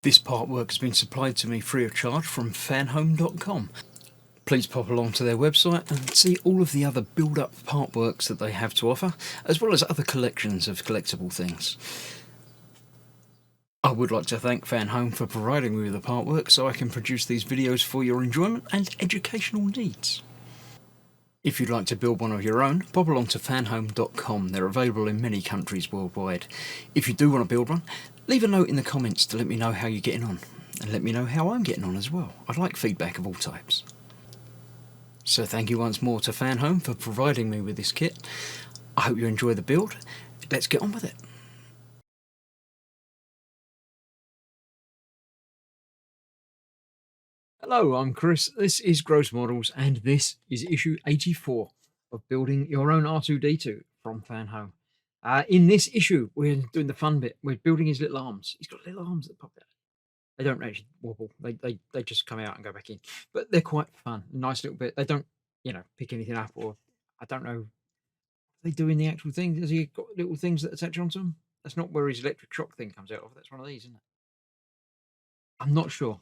This part work has been supplied to me free of charge from Fanhome.com. Please pop along to their website and see all of the other build-up part works that they have to offer, as well as other collections of collectible things. I would like to thank Fanhome for providing me with the part work so I can produce these videos for your enjoyment and educational needs. If you'd like to build one of your own, pop along to fanhome.com. They're available in many countries worldwide. If you do want to build one, leave a note in the comments to let me know how you're getting on, and let me know how I'm getting on as well. I'd like feedback of all types. So thank you once more to Fanhome for providing me with this kit. I hope you enjoy the build. Let's get on with it. Hello, I'm Chris, this is Gross Models, and this is issue 84 of Building Your Own R2-D2 from Fanhome. In this issue, we're doing the fun bit. We're building his little arms. He's got little arms that pop out. They don't actually wobble. They just come out and go back in. But they're quite fun. Nice little bit. They don't, pick anything up, or I don't know what they do in the actual thing. Has he got little things that attach onto them? That's not where his electric shock thing comes out of. That's one of these, isn't it? I'm not sure.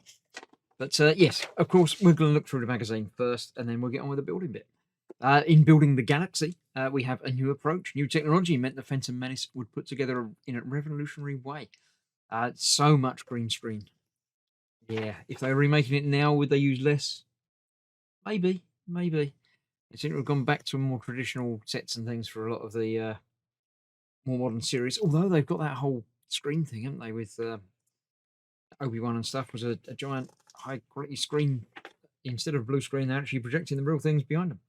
But yes, of course, we're going to look through the magazine first, and then we'll get on with the building bit. In building the Galaxy, we have a new approach. New technology meant the Phantom Menace would put together in a revolutionary way. So much green screen. Yeah, if they were remaking it now, would they use less? Maybe. They seem to have gone back to more traditional sets and things for a lot of the more modern series. Although they've got that whole screen thing, haven't they, with Obi-Wan and stuff, was a giant high-quality screen. Instead of blue screen, they're actually projecting the real things behind them,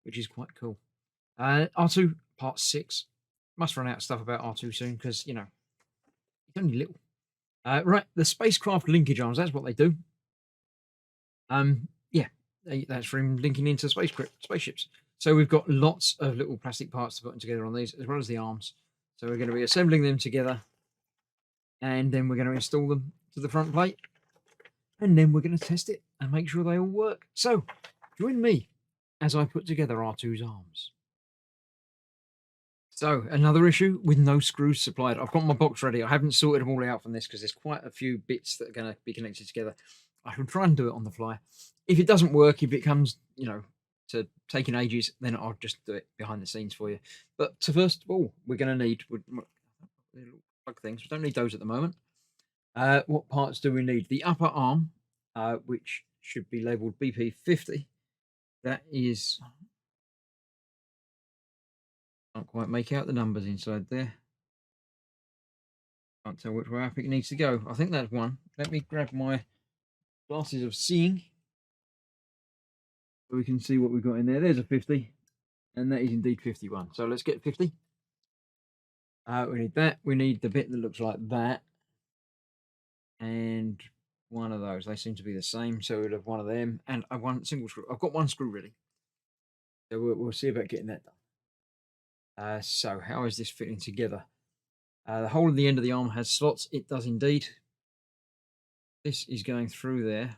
which is quite cool. R2 Part 6. Must run out of stuff about R2 soon, because, he's only little. Right, the spacecraft linkage arms, that's what they do. Yeah, that's for him linking into spaceships. So we've got lots of little plastic parts to put together on these, as well as the arms. So we're going to be assembling them together, and then we're going to install them to the front plate, and then we're going to test it and make sure they all work. So join me as I put together R2's arms. So another issue with no screws supplied. I've got my box ready. I haven't sorted them all out from this because there's quite a few bits that are going to be connected together. I will try and do it on the fly. If it doesn't work, if it comes, to taking ages, then I'll just do it behind the scenes for you. But to first of all, we're going to need plug things. We don't need those at the moment. What parts do we need? The upper arm, which should be labelled BP50. That is... Can't quite make out the numbers inside there. Can't tell which way up it needs to go. I think that's one. Let me grab my glasses of seeing so we can see what we've got in there. There's a 50, and that is indeed 51. So let's get 50. We need that. We need the bit that looks like that, and one of those. They seem to be the same, so we'll have one of them and one single screw. I've got one screw ready, so we'll see about getting that done. So how is this fitting together? The hole at the end of the arm has slots. It does indeed. This is going through there.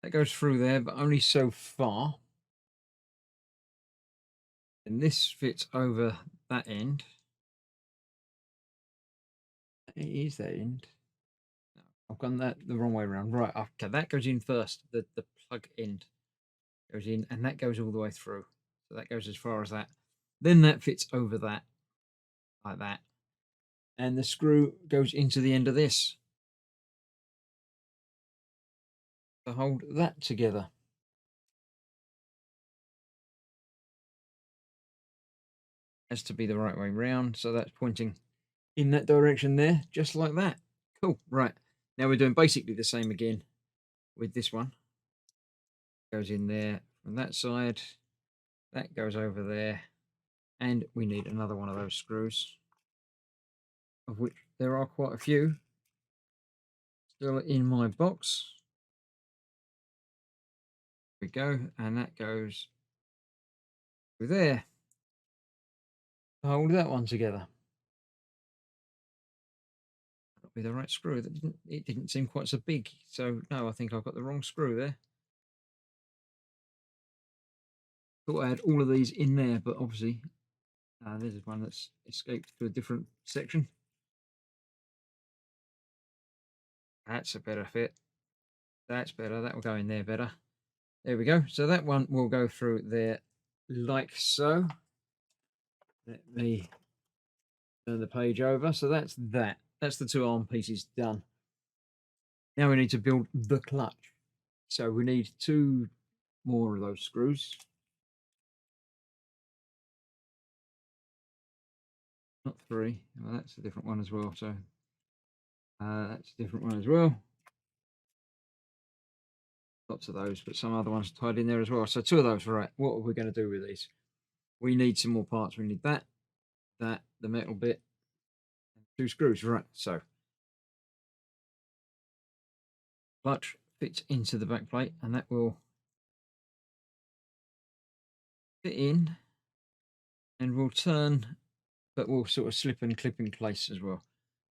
That goes through there, but only so far. And this fits over that end. It is that end. No, I've gone that the wrong way around. Right, okay, that goes in first. The plug end goes in, and that goes all the way through. So that goes as far as that. Then that fits over that, like that. And the screw goes into the end of this to hold that together. Has to be the right way round, so that's pointing in that direction there, just like that. Cool, right. Now we're doing basically the same again with this one. Goes in there from that side, that goes over there, and we need another one of those screws, of which there are quite a few still in my box. There we go, and that goes through there. Hold that one together. That'll be the right screw. It didn't seem quite so big, so no, I think I've got the wrong screw there. Thought I had all of these in there, but obviously This is one that's escaped to a different section. That's a better fit. That's better. That will go in there better. There we go. So that one will go through there like so. Let me turn the page over. So that's that. That's the two arm pieces done. Now we need to build the clutch. So we need 2 more of those screws. Not 3. Well, that's a different one as well. So that's a different one as well. Lots of those, but some other ones tied in there as well. So 2 of those. Right. What are we going to do with these? We need some more parts. We need that, the metal bit, and 2 screws. Right. So clutch fits into the back plate, and that will fit in, and will turn, but will sort of slip and clip in place as well.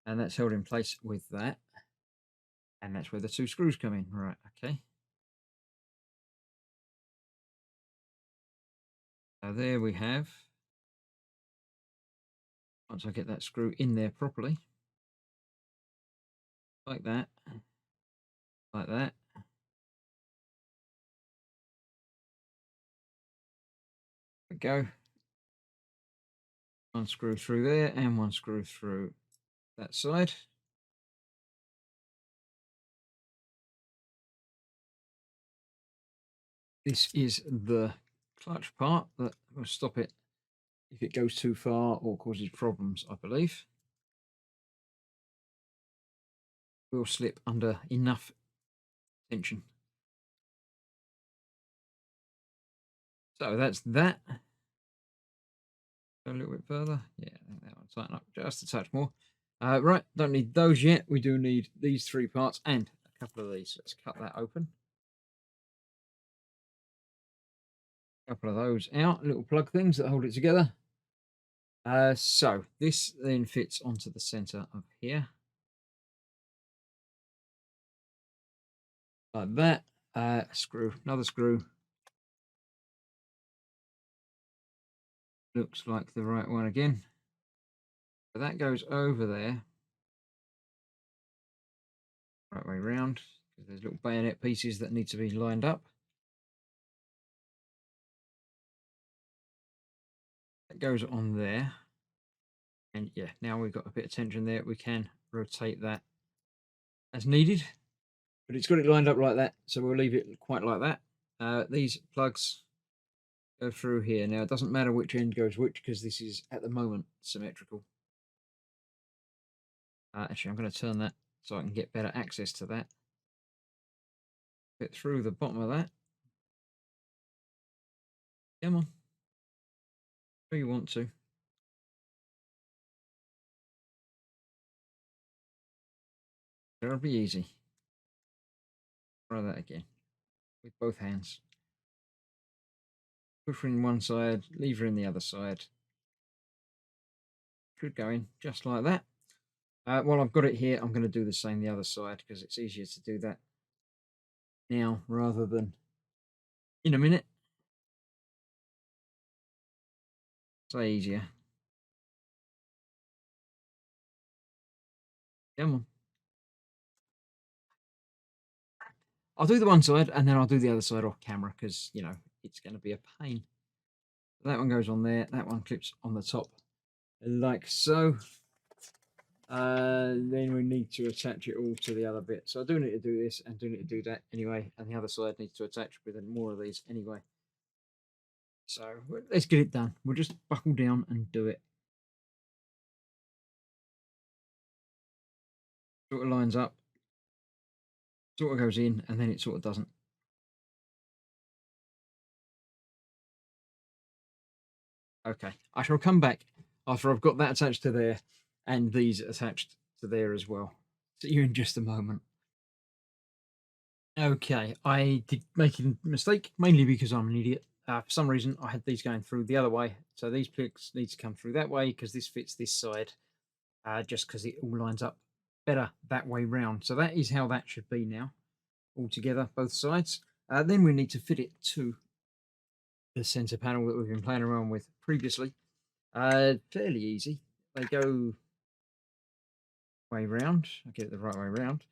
And that's held in place with that. And that's where the 2 screws come in. Right. Okay. So there we have. Once I get that screw in there properly, like that, like that. There we go. 1 screw through there and 1 screw through that side. This is the clutch part that will stop it if it goes too far or causes problems, I believe. Will slip under enough tension. So that's that. Go a little bit further. Yeah, I think that will tighten up just a touch more. Right, don't need those yet. We do need these 3 parts and a couple of these. Let's cut that open. A couple of those out, little plug things that hold it together. So this then fits onto the center of here. Like that. Screw, another screw. Looks like the right one again. So that goes over there. Right way round, because there's little bayonet pieces that need to be lined up. That goes on there. And yeah, now we've got a bit of tension there. We can rotate that as needed. But it's got it lined up like that, so we'll leave it quite like that. These plugs go through here. Now, it doesn't matter which end goes which, because this is, at the moment, symmetrical. Actually, I'm going to turn that so I can get better access to that. Fit through the bottom of that. Come on. Where you want to. That'll be easy. Try that again. With both hands. Push in one side, lever in the other side. Should go in just like that. While I've got it here, I'm going to do the same the other side, because it's easier to do that now rather than in a minute. So easier. Come on. I'll do the one side and then I'll do the other side off camera, because, you know, it's going to be a pain. That one goes on there. That one clips on the top like so. Then we need to attach it all to the other bit. So I do need to do this and do need to do that anyway. And the other side needs to attach with more of these anyway. So let's get it done. We'll just buckle down and do it. Sort of lines up, sort of goes in, and then it sort of doesn't. Okay, I shall come back after I've got that attached to there and these attached to there as well. See you in just a moment. Okay, I did make a mistake, mainly because I'm an idiot. For some reason, I had these going through the other way. So these plugs need to come through that way, because this fits this side, just because it all lines up better that way round. So that is how that should be now, all together, both sides. Then we need to fit it to the center panel that we've been playing around with previously. Fairly easy. They go way round. I get it the right way round.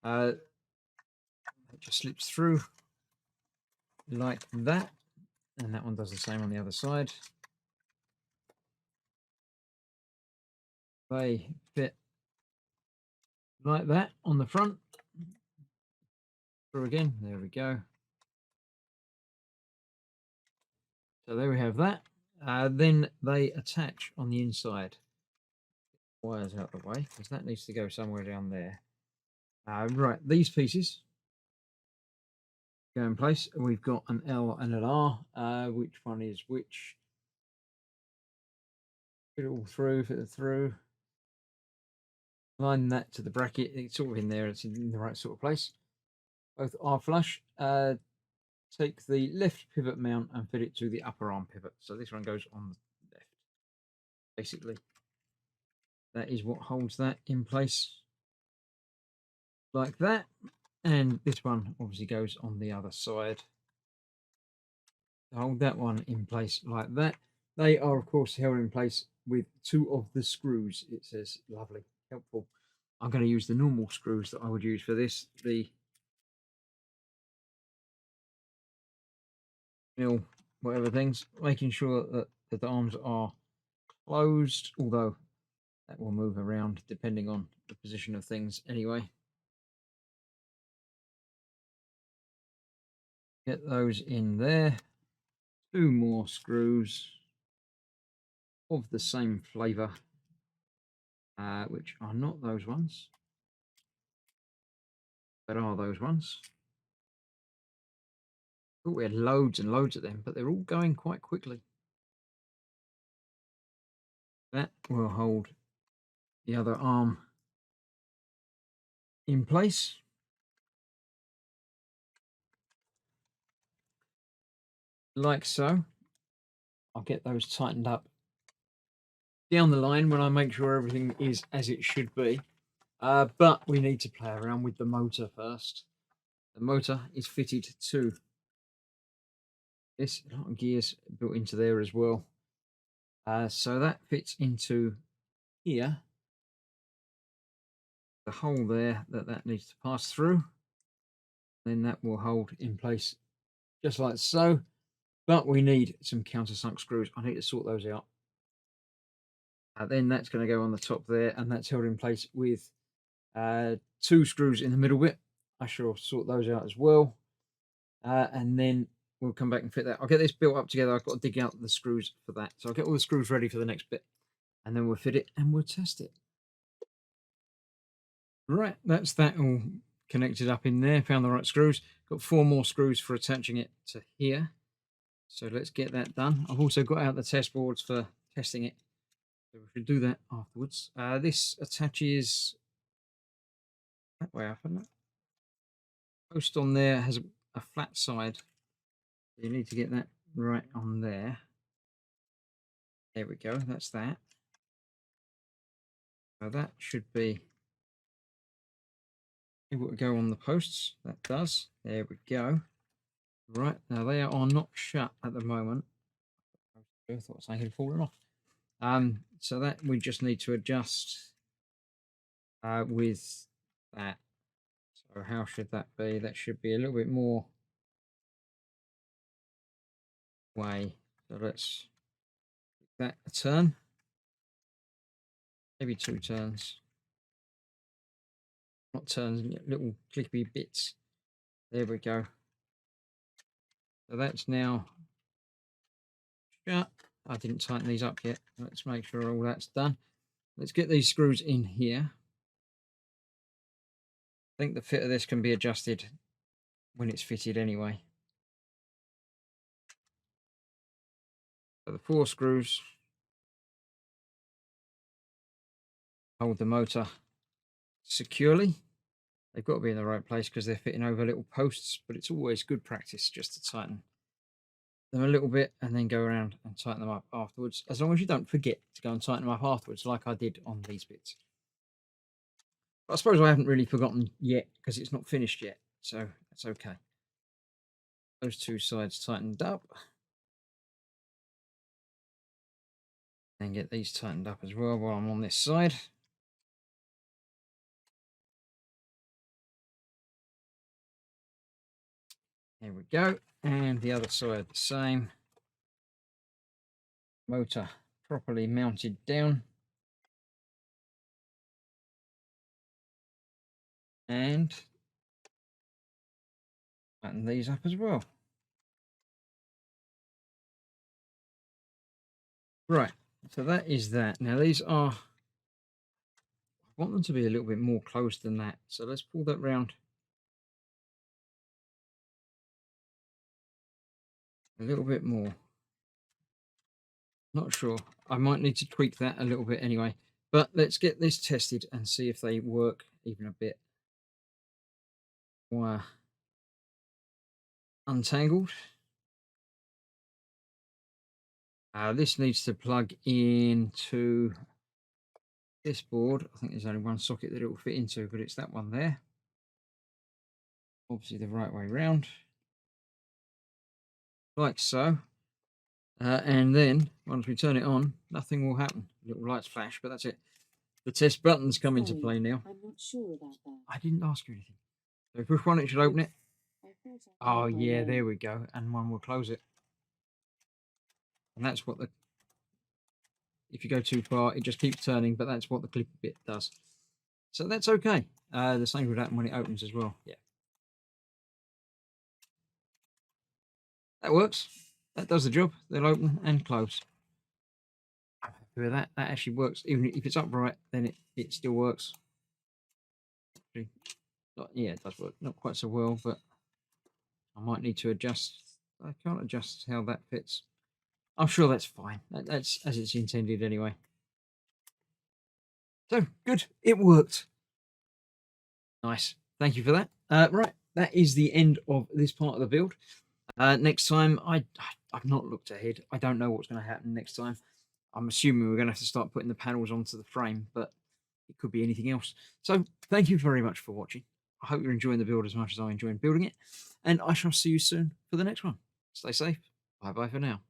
It just slips through like that, and that one does the same on the other side. They fit like that on the front. Through again. There we go. So there we have that. Then they attach on the inside. Wires out the way because that needs to go somewhere down there. Right, these pieces go in place. We've got an L and an R. Which one is which? Fit it all through, fit it through. Line that to the bracket. It's sort of in there. It's in the right sort of place. Both are flush. Take the left pivot mount and fit it to the upper arm pivot. So this one goes on the left. Basically, that is what holds that in place like that. And this one obviously goes on the other side. Hold that one in place like that. They are, of course, held in place with 2 of the screws. It says lovely, helpful. I'm going to use the normal screws that I would use for this, the mill, whatever things, making sure that the arms are closed, although that will move around depending on the position of things anyway. Get those in there. 2 more screws of the same flavour, which are not those ones, but are those ones. Thought we had loads and loads of them, but they're all going quite quickly. That will hold the other arm in place. Like so. I'll get those tightened up down the line when I make sure everything is as it should be. But we need to play around with the motor first. The motor is fitted to this. A lot of gears built into there as well. So that fits into here. The hole there that needs to pass through. Then that will hold in place just like so. But we need some countersunk screws. I need to sort those out. Then that's going to go on the top there, and that's held in place with 2 screws in the middle bit. I shall sort those out as well. And then we'll come back and fit that. I'll get this built up together. I've got to dig out the screws for that. So I'll get all the screws ready for the next bit, and then we'll fit it and we'll test it. Right, that's that all connected up in there. Found the right screws. Got 4 more screws for attaching it to here. So let's get that done. I've also got out the test boards for testing it. So we should do that afterwards. This attaches that way up, isn't it? Post on there has a flat side. You need to get that right on there. There we go. That's that. So that should be able to go on the posts. That does. There we go. Right, now they are not shut at the moment. I thought something had fallen off. So that we just need to adjust with that. So how should that be? That should be a little bit more way. So let's give that a turn. Maybe 2 turns. Not turns, little clippy bits. There we go. So that's now shut. I didn't tighten these up yet. Let's make sure all that's done. Let's get these screws in here. I think the fit of this can be adjusted when it's fitted anyway. So the 4 screws hold the motor securely. They've got to be in the right place because they're fitting over little posts, but it's always good practice just to tighten them a little bit and then go around and tighten them up afterwards, as long as you don't forget to go and tighten them up afterwards like I did on these bits. But I suppose I haven't really forgotten yet because it's not finished yet, so that's okay. Those 2 sides tightened up. And get these tightened up as well while I'm on this side. There we go. And the other side the same. Motor properly mounted down. And tighten these up as well. Right, so that is that. Now these are, I want them to be a little bit more closed than that. So let's pull that round a little bit more. Not sure. I might need to tweak that a little bit anyway. But let's get this tested and see if they work even a bit. Wire untangled. This needs to plug into this board. I think there's only one socket that it will fit into, but it's that one there. Obviously the right way round. Like so. And then once we turn it on, nothing will happen. Little lights flash, but that's it. The test buttons come into play now. I'm not sure about that. I didn't ask you anything. So push one, it should open it. Oh yeah, there we go. And one will close it. And that's what the, if you go too far, it just keeps turning, but that's what the clip bit does. So that's okay. The same would happen when it opens as well. Yeah. That works. That does the job. They'll open and close. I'm happy with that. That actually works. Even if it's upright, then it still works. Yeah, it does work. Not quite so well, but I might need to adjust. I can't adjust how that fits. I'm sure that's fine. That's as it's intended anyway. So, good. It worked. Nice. Thank you for that. Right, that is the end of this part of the build. Next time, I've not looked ahead. I don't know what's going to happen next time. I'm assuming we're going to have to start putting the panels onto the frame, but it could be anything else. So, thank you very much for watching. I hope you're enjoying the build as much as I'm enjoying building it. And I shall see you soon for the next one. Stay safe. Bye-bye for now.